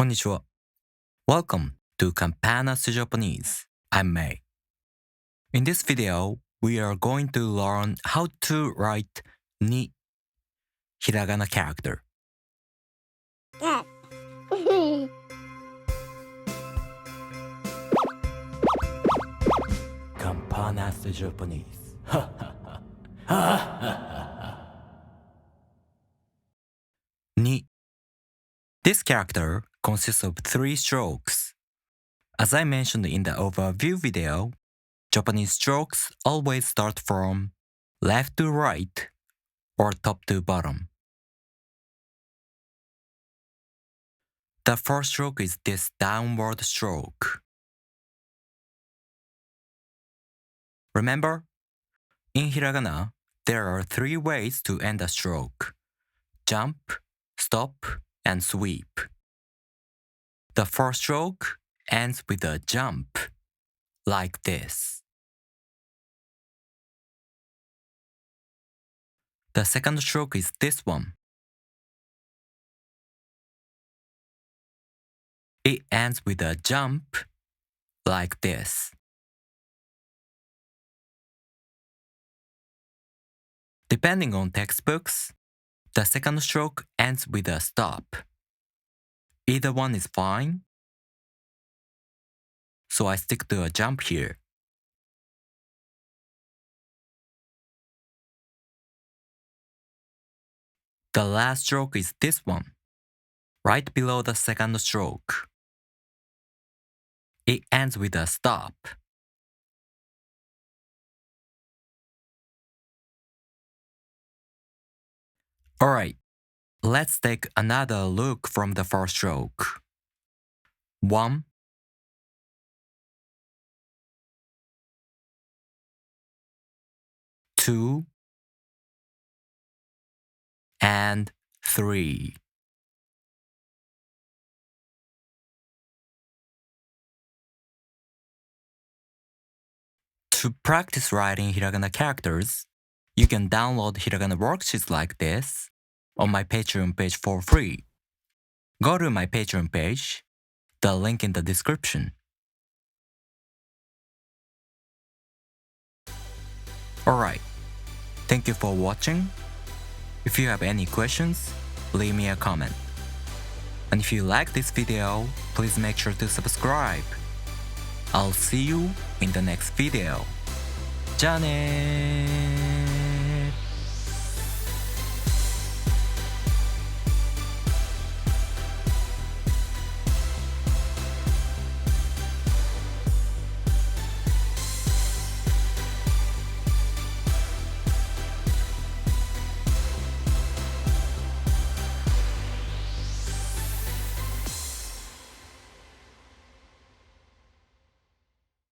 こんにちは。Welcome to Campanas Japanese. I'm May. In this video, we are going to learn how to write Ni Hiragana character. Campanas Japanese. Ni. This character consists of 3 strokes. As I mentioned in the overview video, Japanese strokes always start from left to right or top to bottom. The first stroke is this downward stroke. Remember, in hiragana, there are 3 ways to end a stroke: jump, stop, and sweep. The first stroke ends with a jump, like this. The second stroke is this one. It ends with a jump, like this. Depending on textbooks, the second stroke ends with a stop. Either one is fine, so I stick to a jump here. The last stroke is this one, right below the second stroke. It ends with a stop. Alright, let's take another look from the first stroke. 1, 2, and 3. To practice writing hiragana characters, you can download hiragana worksheets like this on my Patreon page for free. Go to my Patreon page, the link in the description. Alright, thank you for watching. If you have any questions, leave me a comment. And if you like this video, please make sure to subscribe. I'll see you in the next video. じゃあねー。